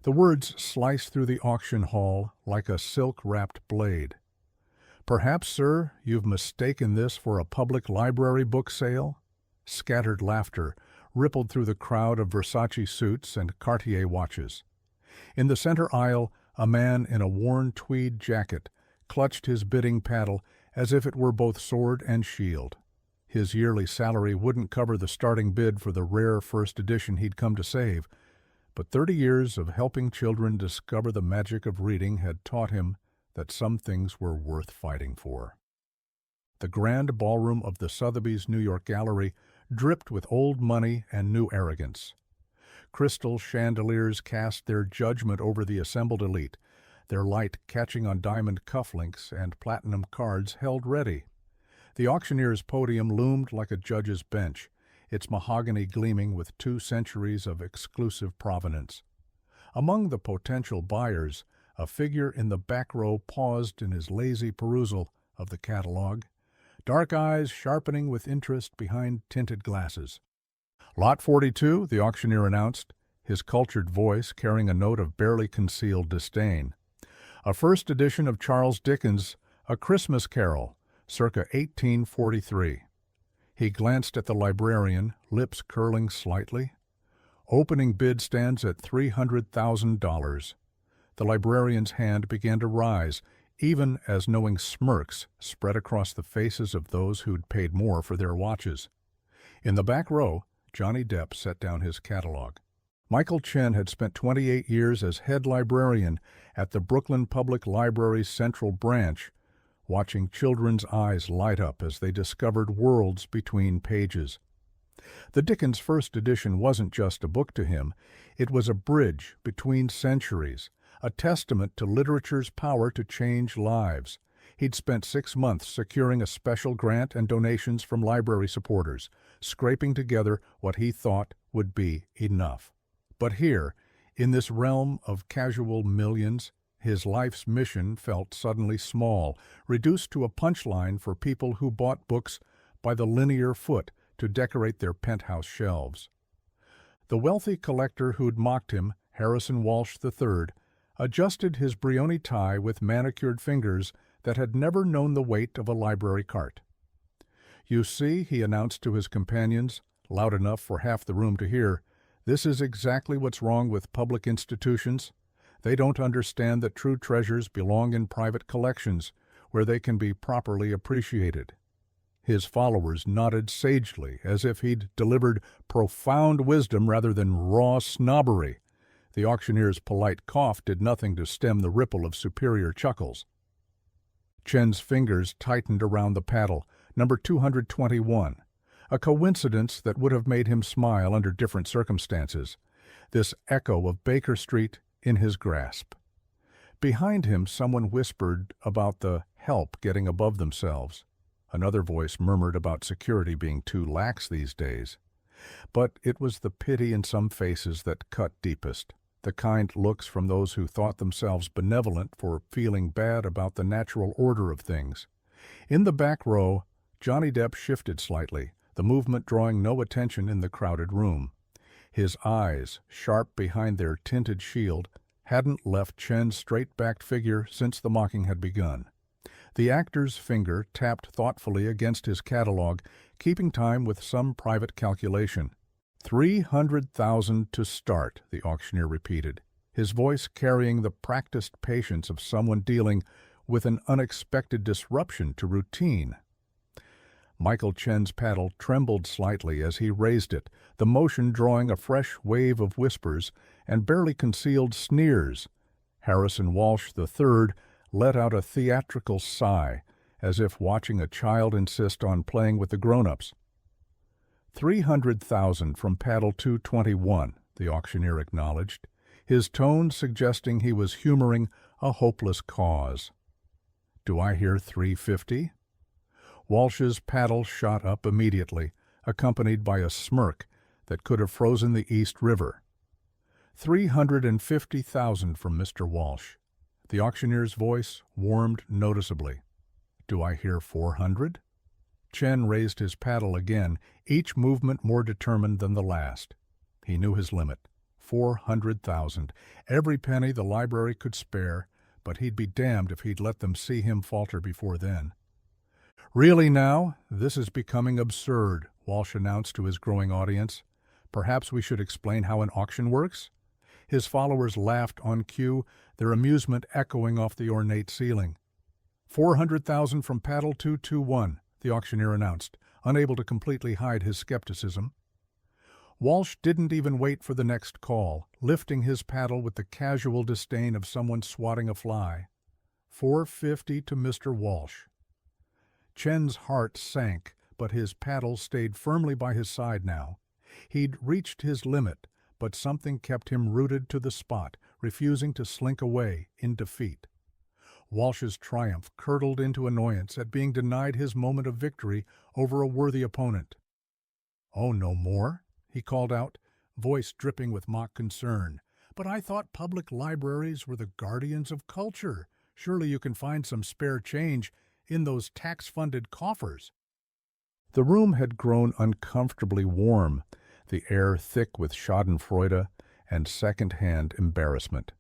The words sliced through the auction hall like a silk-wrapped blade. "Perhaps, sir, you've mistaken this for a public library book sale?" Scattered laughter rippled through the crowd of Versace suits and Cartier watches. In the center aisle, a man in a worn tweed jacket clutched his bidding paddle as if it were both sword and shield. His yearly salary wouldn't cover the starting bid for the rare first edition he'd come to save, but 30 years of helping children discover the magic of reading had taught him that some things were worth fighting for. The grand ballroom of the Sotheby's New York Gallery dripped with old money and new arrogance. Crystal chandeliers cast their judgment over the assembled elite, their light catching on diamond cufflinks and platinum cards held ready. The auctioneer's podium loomed like a judge's bench, its mahogany gleaming with 2 centuries of exclusive provenance. Among the potential buyers, a figure in the back row paused in his lazy perusal of the catalog, dark eyes sharpening with interest behind tinted glasses. "Lot 42, the auctioneer announced, his cultured voice carrying a note of barely concealed disdain. "A first edition of Charles Dickens' A Christmas Carol, circa 1843. He glanced at the librarian, lips curling slightly. "Opening bid stands at $300,000. The librarian's hand began to rise, even as knowing smirks spread across the faces of those who'd paid more for their watches. In the back row, Johnny Depp set down his catalog. Michael Chen had spent 28 years as head librarian at the Brooklyn Public Library's Central Branch, watching children's eyes light up as they discovered worlds between pages. The Dickens first edition wasn't just a book to him, it was a bridge between centuries, a testament to literature's power to change lives. He'd spent 6 months securing a special grant and donations from library supporters, scraping together what he thought would be enough. But here, in this realm of casual millions, his life's mission felt suddenly small, reduced to a punchline for people who bought books by the linear foot to decorate their penthouse shelves. The wealthy collector who'd mocked him, Harrison Walsh III, adjusted his Brioni tie with manicured fingers that had never known the weight of a library cart. "You see," he announced to his companions, loud enough for half the room to hear, "this is exactly what's wrong with public institutions. They don't understand that true treasures belong in private collections, where they can be properly appreciated." His followers nodded sagely, as if he'd delivered profound wisdom rather than raw snobbery. The auctioneer's polite cough did nothing to stem the ripple of superior chuckles. Chen's fingers tightened around the paddle, number 221, a coincidence that would have made him smile under different circumstances, this echo of Baker Street in his grasp. Behind him someone whispered about the help getting above themselves. Another voice murmured about security being too lax these days. But it was the pity in some faces that cut deepest, the kind looks from those who thought themselves benevolent for feeling bad about the natural order of things. In the back row, Johnny Depp shifted slightly, the movement drawing no attention in the crowded room. His eyes, sharp behind their tinted shield, hadn't left Chen's straight-backed figure since the mocking had begun. The actor's finger tapped thoughtfully against his catalog, keeping time with some private calculation. 300,000 to start, the auctioneer repeated, his voice carrying the practiced patience of someone dealing with an unexpected disruption to routine. Michael Chen's paddle trembled slightly as he raised it, the motion drawing a fresh wave of whispers and barely concealed sneers. Harrison Walsh III let out a theatrical sigh, as if watching a child insist on playing with the grown-ups. 300,000 from paddle 221, the auctioneer acknowledged, his tone suggesting he was humoring a hopeless cause. "Do I hear 350? Walsh's paddle shot up immediately, accompanied by a smirk that could have frozen the East River. 350,000 from Mr. Walsh. The auctioneer's voice warmed noticeably. "Do I hear 400? Chen raised his paddle again, each movement more determined than the last. He knew his limit. $400,000. Every penny the library could spare, but he'd be damned if he'd let them see him falter before then. "Really now? This is becoming absurd," Walsh announced to his growing audience. "Perhaps we should explain how an auction works?" His followers laughed on cue, their amusement echoing off the ornate ceiling. "$400,000 from Paddle 221, the auctioneer announced, unable to completely hide his skepticism. Walsh didn't even wait for the next call, lifting his paddle with the casual disdain of someone swatting a fly. $450 to Mr. Walsh. Chen's heart sank, but his paddle stayed firmly by his side now. He'd reached his limit, but something kept him rooted to the spot, refusing to slink away in defeat. Walsh's triumph curdled into annoyance at being denied his moment of victory over a worthy opponent. "Oh, no more?" he called out, voice dripping with mock concern. "But I thought public libraries were the guardians of culture. Surely you can find some spare change in those tax-funded coffers." The room had grown uncomfortably warm, the air thick with schadenfreude and second-hand embarrassment.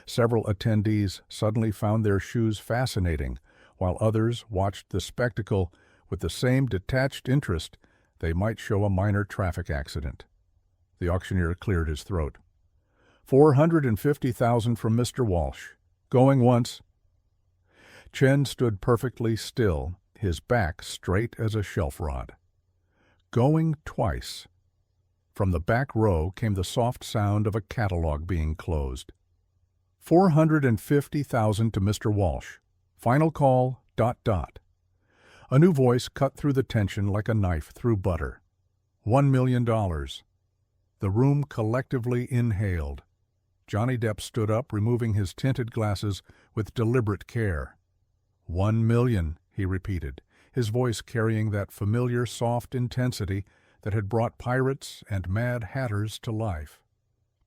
Several attendees suddenly found their shoes fascinating, while others watched the spectacle with the same detached interest they might show a minor traffic accident. The auctioneer cleared his throat. $450,000 from Mr. Walsh. Going once." Chen stood perfectly still, his back straight as a shelf rod. Going twice. From the back row came the soft sound of a catalog being closed. $450,000 to Mr. Walsh. Final call, ... A new voice cut through the tension like a knife through butter. $1 million. The room collectively inhaled. Johnny Depp stood up, removing his tinted glasses with deliberate care. $1 million, he repeated, his voice carrying that familiar soft intensity that had brought pirates and Mad Hatters to life.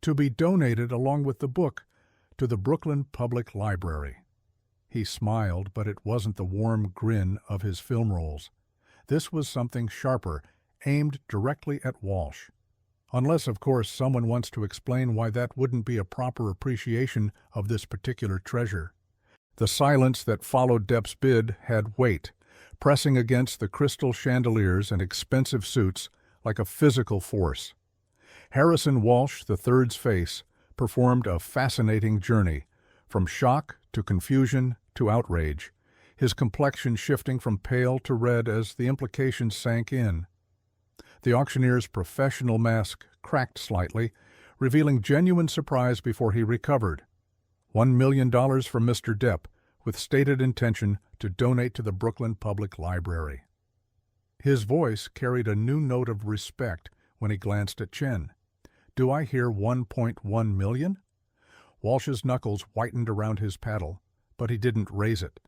To be donated along with the book to the Brooklyn Public Library. He smiled, but it wasn't the warm grin of his film roles. This was something sharper, aimed directly at Walsh. Unless, of course, someone wants to explain why that wouldn't be a proper appreciation of this particular treasure. The silence that followed Depp's bid had weight, pressing against the crystal chandeliers and expensive suits like a physical force. Harrison Walsh III's face performed a fascinating journey, from shock to confusion to outrage, his complexion shifting from pale to red as the implications sank in. The auctioneer's professional mask cracked slightly, revealing genuine surprise before he recovered. $1 million from Mr. Depp, with stated intention to donate to the Brooklyn Public Library. His voice carried a new note of respect when he glanced at Chen. "Do I hear 1.1 million?" Walsh's knuckles whitened around his paddle, but he didn't raise it.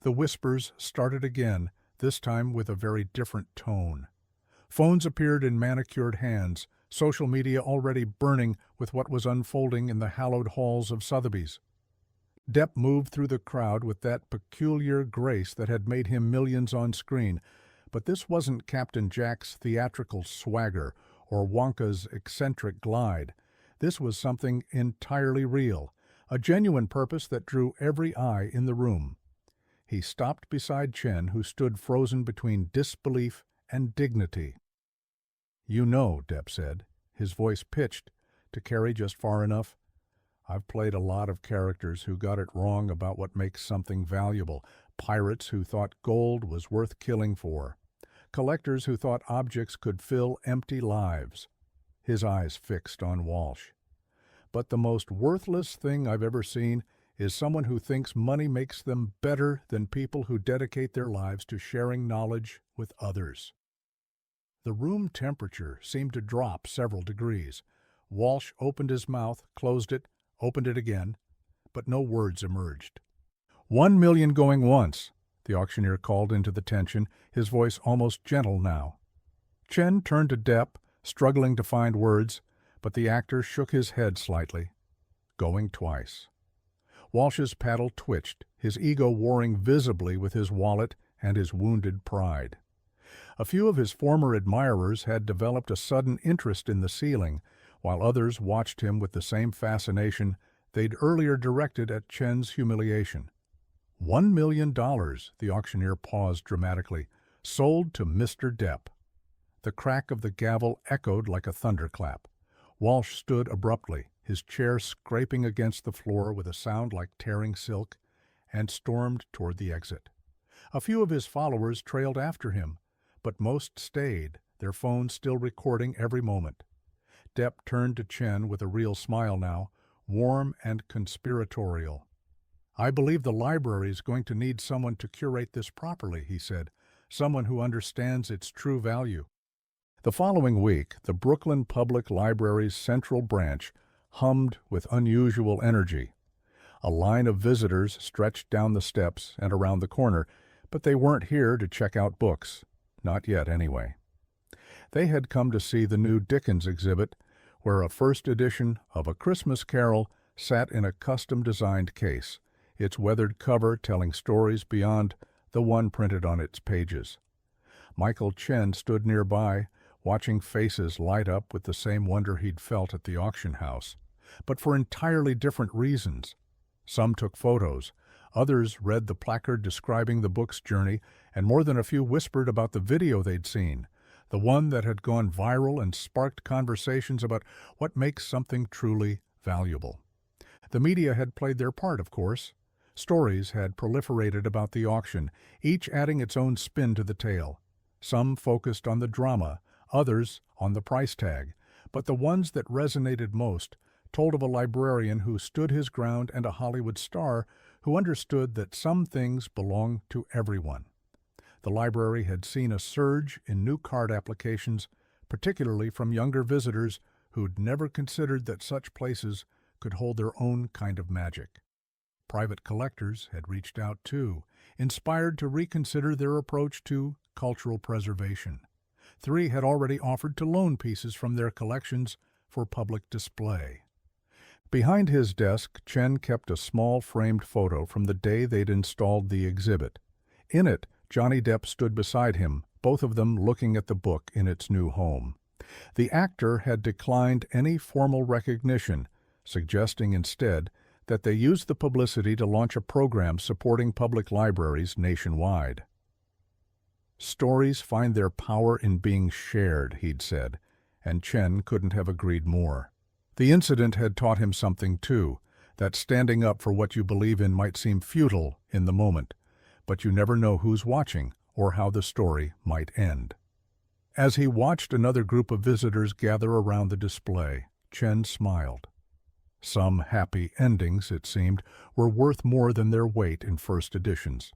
The whispers started again, this time with a very different tone. Phones appeared in manicured hands, social media already burning with what was unfolding in the hallowed halls of Sotheby's. Depp moved through the crowd with that peculiar grace that had made him millions on screen, but this wasn't Captain Jack's theatrical swagger or Wonka's eccentric glide. This was something entirely real, a genuine purpose that drew every eye in the room. He stopped beside Chen, who stood frozen between disbelief and dignity. "You know," Depp said, his voice pitched to carry just far enough, "I've played a lot of characters who got it wrong about what makes something valuable. Pirates who thought gold was worth killing for. Collectors who thought objects could fill empty lives." His eyes fixed on Walsh. "But the most worthless thing I've ever seen is someone who thinks money makes them better than people who dedicate their lives to sharing knowledge with others." The room temperature seemed to drop several degrees. Walsh opened his mouth, closed it, opened it again, but no words emerged. $1 million going once, the auctioneer called into the tension, his voice almost gentle now. Chen turned to Depp, struggling to find words, but the actor shook his head slightly. Going twice. Walsh's paddle twitched, his ego warring visibly with his wallet and his wounded pride. A few of his former admirers had developed a sudden interest in the ceiling, while others watched him with the same fascination they'd earlier directed at Chen's humiliation. $1 million, the auctioneer paused dramatically, sold to Mr. Depp. The crack of the gavel echoed like a thunderclap. Walsh stood abruptly, his chair scraping against the floor with a sound like tearing silk, and stormed toward the exit. A few of his followers trailed after him, but most stayed, their phones still recording every moment. Depp turned to Chen with a real smile now, warm and conspiratorial. "I believe the library is going to need someone to curate this properly," he said, "someone who understands its true value." The following week, the Brooklyn Public Library's Central Branch hummed with unusual energy. A line of visitors stretched down the steps and around the corner, but they weren't here to check out books. Not yet, anyway. They had come to see the new Dickens exhibit, where a first edition of A Christmas Carol sat in a custom-designed case, its weathered cover telling stories beyond the one printed on its pages. Michael Chen stood nearby, watching faces light up with the same wonder he'd felt at the auction house, but for entirely different reasons. Some took photos, others read the placard describing the book's journey, and more than a few whispered about the video they'd seen, the one that had gone viral and sparked conversations about what makes something truly valuable. The media had played their part, of course. Stories had proliferated about the auction, each adding its own spin to the tale. Some focused on the drama, others on the price tag, but the ones that resonated most told of a librarian who stood his ground and a Hollywood star who understood that some things belong to everyone. The library had seen a surge in new card applications, particularly from younger visitors who'd never considered that such places could hold their own kind of magic. Private collectors had reached out too, inspired to reconsider their approach to cultural preservation. 3 had already offered to loan pieces from their collections for public display. Behind his desk, Chen kept a small framed photo from the day they'd installed the exhibit. In it, Johnny Depp stood beside him, both of them looking at the book in its new home. The actor had declined any formal recognition, suggesting instead that they use the publicity to launch a program supporting public libraries nationwide. "Stories find their power in being shared," he'd said, and Chen couldn't have agreed more. The incident had taught him something too, that standing up for what you believe in might seem futile in the moment, but you never know who's watching or how the story might end. As he watched another group of visitors gather around the display, Chen smiled. Some happy endings, it seemed, were worth more than their weight in first editions.